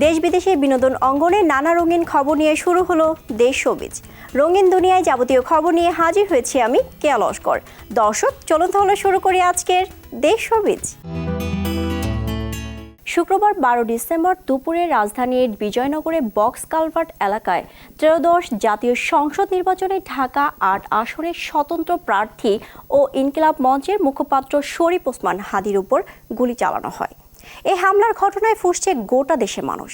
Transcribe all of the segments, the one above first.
দেশ বিদেশে বিনোদন অঙ্গনে নানা রঙিন খবর নিয়ে শুরু হলো দেশ শোবিজ। রঙিন দুনিয়ায় যাবতীয় খবর নিয়ে হাজির হয়েছি আমি কেয়া লস্কর। দর্শক, চলুন তাহলে শুরু করি আজকের দেশ শোবিজ। শুক্রবার 12 ডিসেম্বর দুপুরে রাজধানীর বিজয়নগরে বক্স কালভার্ট এলাকায় ত্রয়োদশ জাতীয় সংসদ নির্বাচনে ঢাকা ৮ আসনের স্বতন্ত্র প্রার্থী ও ইনকিলাব মঞ্চের মুখপাত্র শরীফ ওসমান হাদির উপর গুলি চালানো হয়। এই হামলার ঘটনায় ফুঁসছে গোটা দেশের মানুষ।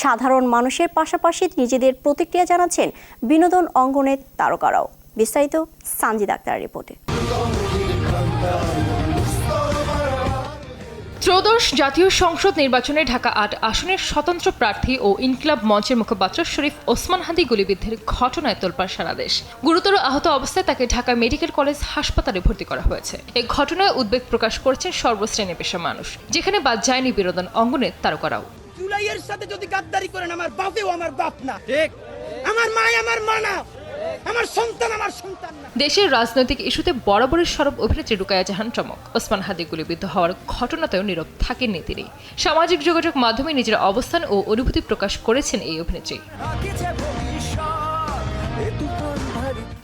সাধারণ মানুষের পাশাপাশি নিজেদের প্রতিক্রিয়া জানাচ্ছেন বিনোদন অঙ্গনের তারকারাও। বিস্তারিত সানজিদ আক্তারের রিপোর্টে। ত্রয়োদশ জাতীয় সংসদ নির্বাচনে ঢাকা ৮ আসনের স্বতন্ত্র প্রার্থী ও ইনকিলাব মঞ্চের মুখপাত্র শরীফ ওসমান হাদি গুলিবিদ্ধের ঘটনায় তোলপাড় সারা দেশ। গুরুতর আহত অবস্থায় তাকে ঢাকা মেডিকেল কলেজ হাসপাতালে ভর্তি করা হয়েছে। এই ঘটনায় উদ্বেগ প্রকাশ করেছেন সর্বশ্রেণী পেশা মানুষ, যেখানে বাদ যায়নি বিনোদন অঙ্গনের তারকারাও। জুলাইয়ের সাথে যদি গাদ্দারি করেন, আমার বাপেও আমার বাপ না, ঠিক আমার মা আমার মা না, আমার সন্তান আমার সন্তান না। দেশের রাজনৈতিক ইস্যুতে বরাবরের সরব অভিনেত্রী রুকায়া জাহান চমক। ওসমান হাদি গুলিবিদ্ধ হওয়ার ঘটনাতেও নীরব থাকেননি তিনি। সামাজিক যোগাযোগ মাধ্যমে নিজের অবস্থান ও অনুভূতি প্রকাশ করেছেন এই অভিনেত্রী।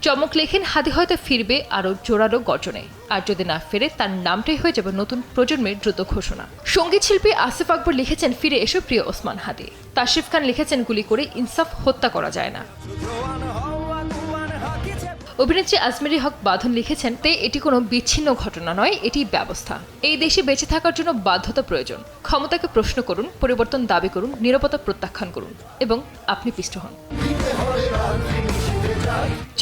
চমক লেখেন, হাদি হয়তো ফিরবে আরও জোরালো গর্জনে, আর যদি না ফেরে তার নামটাই হয়ে যাবে নতুন প্রজন্মের দ্রুত ঘোষণা। সঙ্গীত শিল্পী আসিফ আকবর লিখেছেন, ফিরে এসো প্রিয় ওসমান হাদি। তাশরিফ খান লিখেছেন, গুলি করে ইনসাফ হত্যা করা যায় না। অভিনেত্রী আজমেরি হক বাঁধন লিখেছেন, এটি কোনো বিচ্ছিন্ন ঘটনা নয়, এটি ব্যবস্থা। এই দেশে বেঁচে থাকার জন্য বাধ্যতা প্রয়োজন। ক্ষমতাকে প্রশ্ন করুন, পরিবর্তন দাবি করুন, নিরাপত্তা প্রত্যাখ্যান করুন এবং আপনি পিষ্ট হন।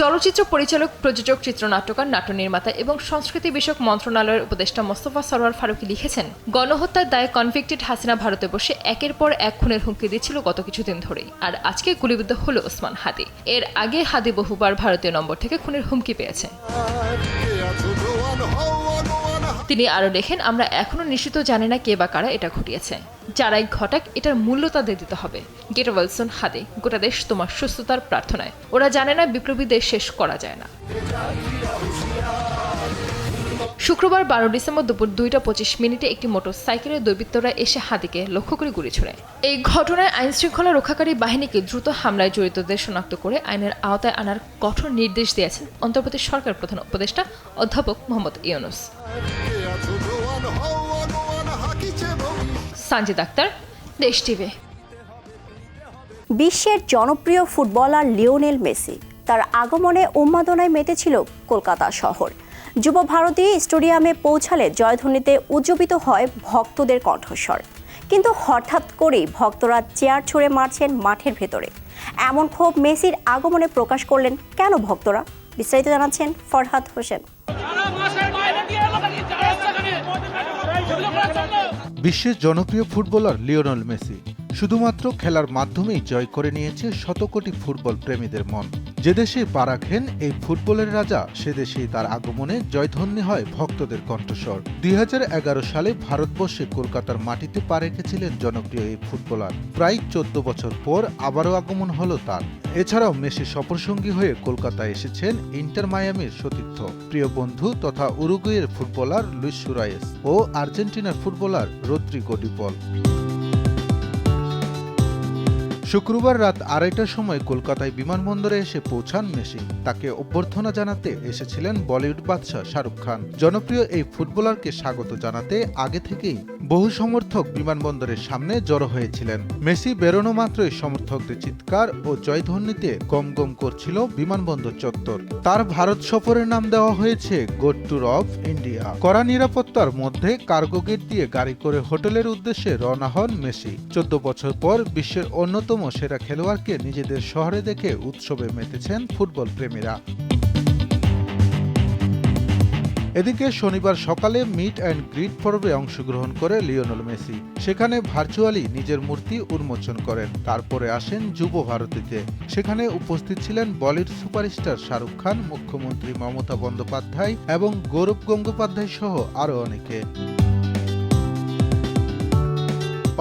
চলচ্চিত্র পরিচালক, প্রযোজক, চিত্রনাট্যকার, নাট্য নির্মাতা এবং সংস্কৃতি বিষয়ক মন্ত্রণালয়ের উপদেষ্টা মোস্তফা সরোয়ার ফারুকী লিখেছেন, গণহত্যার দায়ে কনভিক্টেড হাসিনা ভারতে বসে একের পর এক খুনের হুমকি দিচ্ছিল গত কিছুদিন ধরেই, আর আজকে গুলিবিদ্ধ হল ওসমান হাদি। এর আগে হাদি বহুবার ভারতীয় নম্বর থেকে খুনের হুমকি পেয়েছে। তিনি আরও লেখেন, আমরা এখনো নিশ্চিত জানি না কে বা কারা এটা ঘটিয়েছে। যারাই ঘটাক, এটার মূল্য তাদের দিতে হবে। গেট ওয়েলসন হাদি, গোটা দেশ তোমার সুস্থতার প্রার্থনায়। ওরা জানে না বিপ্লবী দেশ শেষ করা যায় না। শুক্রবার 12 ডিসেম্বর দুপুর 2:25 একটি মোটরসাইকেলে দুর্বৃত্তরা এসে হাদিকে লক্ষ্য করে গুলি ছোড়ে। এই ঘটনায় আইন শৃঙ্খলা রক্ষাকারী বাহিনীকে দ্রুত হামলায় জড়িতদের শনাক্ত করে আইনের আওতায় আনার কঠোর নির্দেশ দিয়েছেন অন্তর্বর্তী সরকার প্রধান উপদেষ্টা অধ্যাপক মোহাম্মদ ইউনূস। সানজিদ আক্তার, দেশ টিভি। বিশ্বের জনপ্রিয় ফুটবলার লিওনেল মেসি, তার আগমনে উন্মাদনায় মেতেছিল কলকাতা শহর। যুব ভারতী স্টেডিয়ামে পৌঁছালে জয়ধ্বনিতে উজ্জীবিত হয় ভক্তদের কণ্ঠস্বর। কিন্তু হঠাৎ করেই ভক্তরা চেয়ার ছুঁড়ে মারছেন মাঠের ভেতরে। এমন ক্ষোভ মেসির আগমনে প্রকাশ করলেন কেন ভক্তরা? বিস্তারিত জানাচ্ছেন ফরহাদ হোসেন। বিশ্বের জনপ্রিয় ফুটবলার লিওনেল মেসি শুধুমাত্র খেলার মাধ্যমেই জয় করে নিয়েছে শতকোটি ফুটবল প্রেমীদের মন। যে দেশে পা রাখেন এই ফুটবলের রাজা, সে দেশেই তার আগমনে জয়ধ্বনি হয় ভক্তদের কণ্ঠস্বর। 2011 সালে ভারতবর্ষে কলকাতার মাটিতে পা রেখেছিলেন জনপ্রিয় এই ফুটবলার। প্রায় 14 বছর পর আবারও আগমন হলো তার। এছাড়াও মেসি সফরসঙ্গী হয়ে কলকাতায় এসেছেন ইন্টার মায়ামির সতীর্থ, প্রিয় বন্ধু তথা উরুগুয়ের ফুটবলার লুইস সুয়ারেস ও আর্জেন্টিনার ফুটবলার রদ্রিগো ডি পল। শুক্রবার রাত 2:30টার সময় কলকাতায় বিমানবন্দরে এসে পৌঁছান মেসি। তাকে অভ্যর্থনা জানাতে এসেছিলেন বলিউড বাদশা শাহরুখ খান। জনপ্রিয় এই ফুটবলারকে স্বাগত জানাতে আগে থেকেই বহু সমর্থক বিমানবন্দরের সামনে জড়ো হয়েছিলেন। মেসি বেরোনো মাত্রই সমর্থকদের চিৎকার ও জয়ধ্বনিতে গমগম করছিল বিমানবন্দর চত্বর। তার ভারত সফরের নাম দেওয়া হয়েছে গোড ট্যুর অফ ইন্ডিয়া। কড়া নিরাপত্তার মধ্যে কার্গো গেট দিয়ে গাড়ি করে হোটেলের উদ্দেশ্যে রওনা হন মেসি। 14 বছর পর বিশ্বের অন্যতম সেরা খেলোয়াড়কে নিজেদের শহরে দেখে উৎসবে মেতেছেন ফুটবল প্রেমীরা। এদিকে শনিবার সকালে মিট অ্যান্ড গ্রিট পর্বে অংশগ্রহণ করে লিওনেল মেসি। সেখানে ভার্চুয়ালি নিজের মূর্তি উন্মোচন করেন। তারপরে আসেন যুব ভারতীতে। সেখানে উপস্থিত ছিলেন বলিউড সুপারস্টার শাহরুখ খান, মুখ্যমন্ত্রী মমতা বন্দ্যোপাধ্যায় এবং গৌরব গঙ্গোপাধ্যায় সহ আরও অনেকে।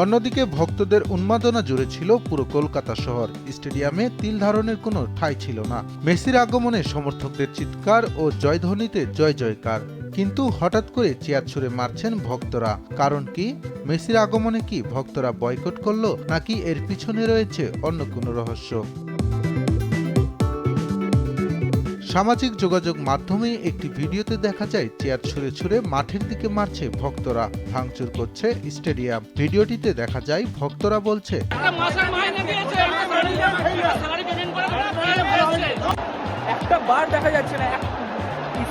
অন্যদিকে ভক্তদের উন্মাদনা জুড়ে ছিল পুরো কলকাতা শহর। স্টেডিয়ামে তিল ধারণের কোনো ঠাঁই ছিল না। মেসির আগমনে সমর্থকদের চিৎকার ও জয়ধ্বনিতে জয় জয়কার। কিন্তু হঠাৎ করে চেয়ার ছুঁড়ে মারছেন ভক্তরা। কারণ কি? মেসির আগমনে কি ভক্তরা বয়কট করলো, নাকি এর পিছনে রয়েছে অন্য কোনো রহস্য? সামাজিক যোগাযোগ মাধ্যমে একটি ভিডিওতে দেখা যায় চেয়ার ছুঁড়ে ছুঁড়ে মাঠের দিকে মারছে ভক্তরা, ভাঙচুর করছে স্টেডিয়াম। ভিডিওটিতে দেখা যায় ভক্তরা বলছে, একটা বার দেখা যাচ্ছে না,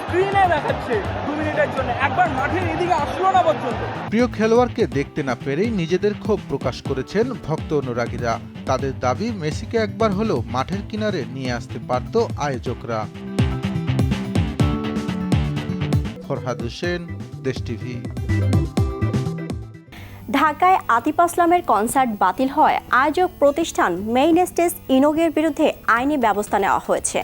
স্ক্রিনে দেখাচ্ছে 2 মিনিটের জন্য, একবার মাঠের এদিকে আসলো না পর্যন্ত। প্রিয় খেলোয়াড়কে দেখতে না পেরেই নিজেদের ক্ষোভ প্রকাশ করেছেন ভক্ত অনুরাগীরা। তাদের দাবি, মেসিকে একবার হলেও মাঠের কিনারে নিয়ে আসতে পারত আয়োজকরা। ফরহাদ হোসেন, দেশ টিভি। ঢাকায় আতিফ আসলামের কনসার্ট বাতিল হওয়ায় আয়োজক প্রতিষ্ঠান মেইন স্টেজ ইনোগের বিরুদ্ধে আইনি ব্যবস্থা নেওয়া হয়েছে।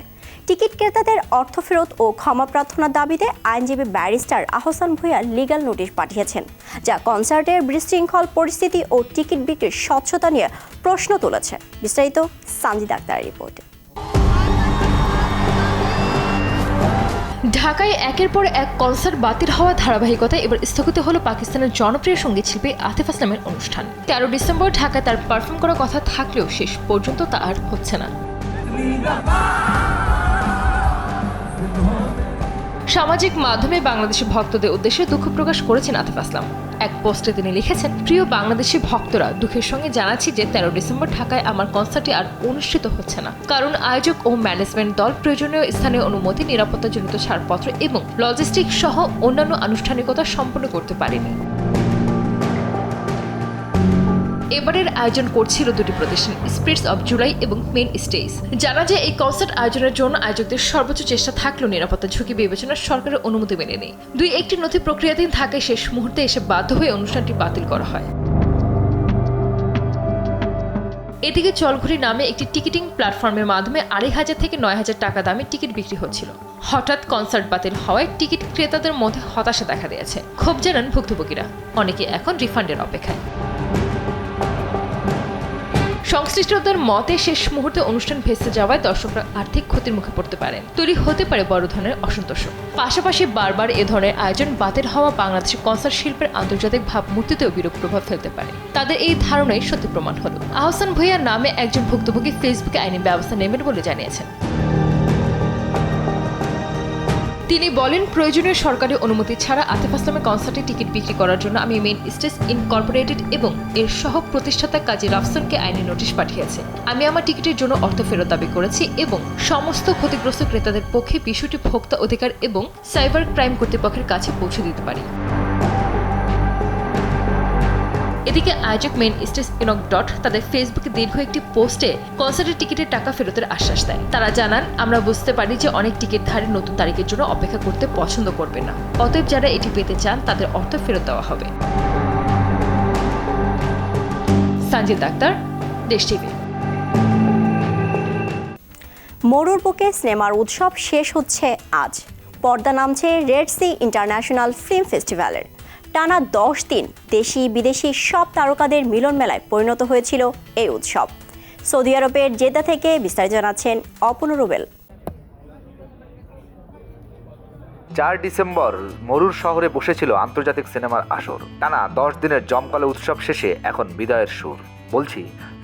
টিকিট ক্রেতাদের অর্থ ফেরত ও ক্ষমা প্রার্থনার দাবিতে আইনজীবী barrister Ahsan Bhuiyan legal notice পাঠিয়েছেন, যা কনসার্টের বিশৃঙ্খল পরিস্থিতি ও টিকিট বিক্রির স্বচ্ছতা নিয়ে প্রশ্ন তুলেছে। বিস্তারিত সানজিদ আক্তারের রিপোর্টে। ঢাকায় একের পর এক কনসার্ট বাতিল হওয়ার ধারাবাহিকতায় এবার স্থগিত হলো পাকিস্তানের জনপ্রিয় সঙ্গীত শিল্পী আতিফ আসলামের অনুষ্ঠান। 13 ডিসেম্বর ঢাকায় তার পারফর্ম করার কথা থাকলেও শেষ পর্যন্ত তা আর হচ্ছে না। সামাজিক মাধ্যমে বাংলাদেশি ভক্তদের উদ্দেশ্যে দুঃখ প্রকাশ করেছেন আতিফ আসলাম। এক পোস্টে তিনি লিখেছেন, প্রিয় বাংলাদেশি ভক্তরা, দুঃখের সঙ্গে জানাচ্ছি যে 13 ডিসেম্বর ঢাকায় আমার কনসার্টটি আর অনুষ্ঠিত হচ্ছে না, কারণ আয়োজক ও ম্যানেজমেন্ট দল প্রয়োজনীয় স্থানীয় অনুমতি, নিরাপত্তাজনিত ছাড়পত্র এবং লজিস্টিক সহ অন্যান্য আনুষ্ঠানিকতা সম্পন্ন করতে পারেনি। এবারের আয়োজন করছিল দুটি প্রতিষ্ঠান, স্পিরিটস অব জুলাই এবং মেইন স্টেজ। জানা যায় এই কনসার্ট আয়োজনের জন্য আয়োজকদের সর্বোচ্চ চেষ্টা থাকলেও নিরাপত্তা ঝুঁকি বিবেচনায় সরকারের অনুমতি মেলেনি। একটি নথি প্রক্রিয়াধীন থাকায় শেষ মুহূর্তে এসে বাধ্য হয়ে অনুষ্ঠানটি বাতিল করা হয়। এদিকে চলঘুরি নামে একটি টিকিটিং প্ল্যাটফর্মের মাধ্যমে 2,500 থেকে 9,000 টাকা দামে টিকিট বিক্রি হচ্ছিল। হঠাৎ কনসার্ট বাতিল হওয়ায় টিকিট ক্রেতাদের মধ্যে হতাশা দেখা দিয়েছে। ক্ষোভ জানান ভুক্তভোগীরা। অনেকে এখন রিফান্ডের অপেক্ষায়। সংশ্লিষ্টদের মতে শেষ মুহূর্তে অনুষ্ঠান ভেস্তে যাওয়ায় দর্শকরা আর্থিক ক্ষতির মুখে পড়তে পারেন, তৈরি হতে পারে বড় ধরনের অসন্তোষ। পাশাপাশি বারবার এ ধরনের আয়োজন বাতিল হওয়া বাংলাদেশের কনসার্ট শিল্পের আন্তর্জাতিক ভাবমূর্তিতেও বিরূপ প্রভাব ফেলতে পারে। তাদের এই ধারণাই সত্যি প্রমাণ হলো। আহসান ভূঁইয়া নামে একজন ভুক্তভোগী ফেসবুকে আইনি ব্যবস্থা নেবেন বলে জানিয়েছেন। তিনি বলেন, প্রয়োজনীয় সরকারি অনুমতি ছাড়া আতিফ আসলামের কনসার্টে টিকিট বিক্রি করার জন্য আমি মেইন স্টেজ ইনকর্পোরেটেড এবং এর সহ প্রতিষ্ঠাতা কাজী রাফসানকে আইনি নোটিশ পাঠিয়েছি। আমি আমার টিকিটের জন্য অর্থ ফেরত দাবি করেছি এবং সমস্ত ক্ষতিগ্রস্ত ক্রেতাদের পক্ষে বিষয়টি ভোক্তা অধিকার এবং সাইবার ক্রাইম কর্তৃপক্ষের কাছে পৌঁছে দিতে পারি। এদিকে আয়োজক মেইন স্টেজ ইনক তাদের ফেসবুকে দীর্ঘ একটি পোস্টে কনসার্টের টিকিটের টাকা ফেরতের আশ্বাস দেয়। তারা জানান, আমরা বুঝতে পারি যে অনেক টিকিটধারী নতুন তারিখের জন্য অপেক্ষা করতে পছন্দ করবে না, অতএব যারা এটি পেতে চান তাদের অর্থ ফেরত দেওয়া হবে। সানজিদ আক্তার, দেশ টিভি। মরুর বুকে সিনেমার উৎসব শেষ হচ্ছে আজ। পর্দা নামছে রেড সি ইন্টারন্যাশনাল ফিল্ম ফেস্টিভ্যালের। টানা 10 দিন দেশি বিদেশি সব তারকাদের মিলন মেলায় পরিণত হয়েছিল এই উৎসব। সৌদি আরবের জেদ্দা থেকে বিস্তারিত জানাচ্ছেন অপূর্ণ রুবেল। 4 ডিসেম্বর মরুর শহরে বসেছিল আন্তর্জাতিক সিনেমার আসর। টানা 10 দিনের জমকালো উৎসব শেষে এখন বিদায়ের সুর। বলছি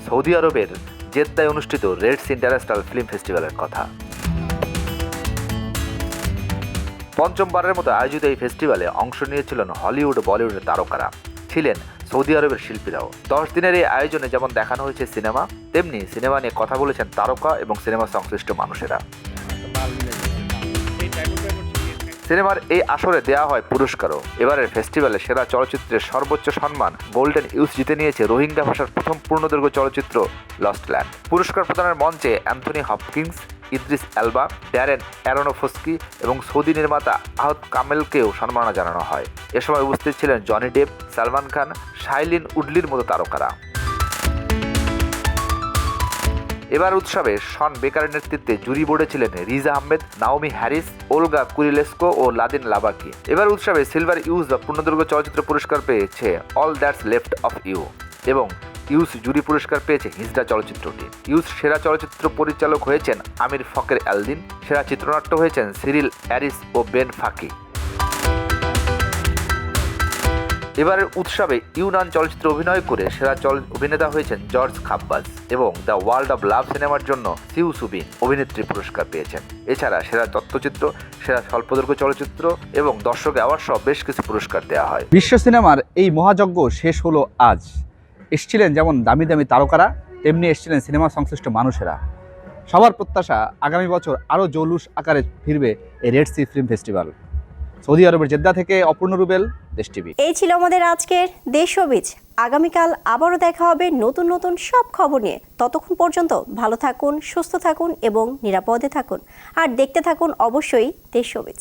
সৌদি আরবের জেদ্দায় অনুষ্ঠিত রেড সি ইন্টারন্যাশনাল ফিল্ম ফেস্টিভ্যালের কথা। পঞ্চমবারের মতো আয়োজিত এই ফেস্টিভ্যালে অংশ নিয়েছিলেন হলিউড ও বলিউডের তারকারা, ছিলেন সৌদি আরবের শিল্পীরাও। 10 দিনের এই আয়োজনে যেমন দেখানো হয়েছে সিনেমা, তেমনি সিনেমা নিয়ে কথা বলেছেন তারকা এবং সিনেমা সংশ্লিষ্ট মানুষেরা। সিনেমার এই আসরে দেওয়া হয় পুরস্কারও। এবারের ফেস্টিভ্যালে সেরা চলচ্চিত্রের সর্বোচ্চ সম্মান গোল্ডেন ইউস জিতে নিয়েছে রোহিঙ্গা ভাষার প্রথম পূর্ণদৈর্ঘ্য চলচ্চিত্র লস্ট ল্যান্ড। পুরস্কার প্রদানের মঞ্চে অ্যান্থনি হপকিন্স, ইদ্রিস এলবা, ড্যারেন অ্যারোনোফস্কি এবং সৌদি নির্মাতা আহত কামেলকেও সম্মাননা জানানো হয়। এ সময় উপস্থিত ছিলেন Johnny Depp, Salman Khan, Shailene উডলির মতো তারকারা। এবার উৎসবে শন বেকারের নেতৃত্বে জুরি বোর্ডে ছিলেন Riz Ahmed, Naomie Harris, Olga Kurylenko ও লাদিন লাবাকি। এবার উৎসবে সিলভার ইউজ বা পূর্ণদৈর্ঘ্য চলচ্চিত্র পুরস্কার পেয়েছে all that's left of you. এবং ইউস জুরি পুরস্কার পেয়েছে হিজড়া চলচ্চিত্রটি। ইউস সেরা চলচ্চিত্র পরিচালক হয়েছেন আমির ফকের এলদিন, সেরা চিত্রনাট্য হয়েছেন সিরিল অ্যারিস ও বেন ফাকি। এবারের উৎসবে ইউনান চলচ্চিত্রে অভিনয় করে সেরা অভিনেতা হয়েছেন জর্জ খাব্বাজ এবং দ্য ওয়ার্ল্ড অব লাভ সিনেমার জন্য সিউ সুবিন অভিনেত্রী পুরস্কার পেয়েছেন। এছাড়া সেরা তথ্যচিত্র, সেরা স্বল্পদৈর্ঘ্য চলচ্চিত্র এবং দর্শক অ্যাওয়ার্ড সহ বেশ কিছু পুরস্কার দেওয়া হয়। বিশ্ব সিনেমার এই মহাযজ্ঞ শেষ হলো আজ। এসছিলেন যেমন দামি দামি তারকারা, তেমনি এসছিলেন সিনেমা সংশ্লিষ্ট মানুষেরা। সবার প্রত্যাশা আগামী বছর আরও জৌলুস আকারে ফিরবে এই Red Sea film festival. Saudi আরবের জেদ্দা থেকে অপূর্ণ রুবেল, দেশ টিভি। এই ছিল আমাদের আজকের দেশবিজ। আগামীকাল আবারও দেখা হবে নতুন নতুন সব খবর নিয়ে। ততক্ষণ পর্যন্ত ভালো থাকুন, সুস্থ থাকুন এবং নিরাপদে থাকুন। আর দেখতে থাকুন অবশ্যই দেশবিজ।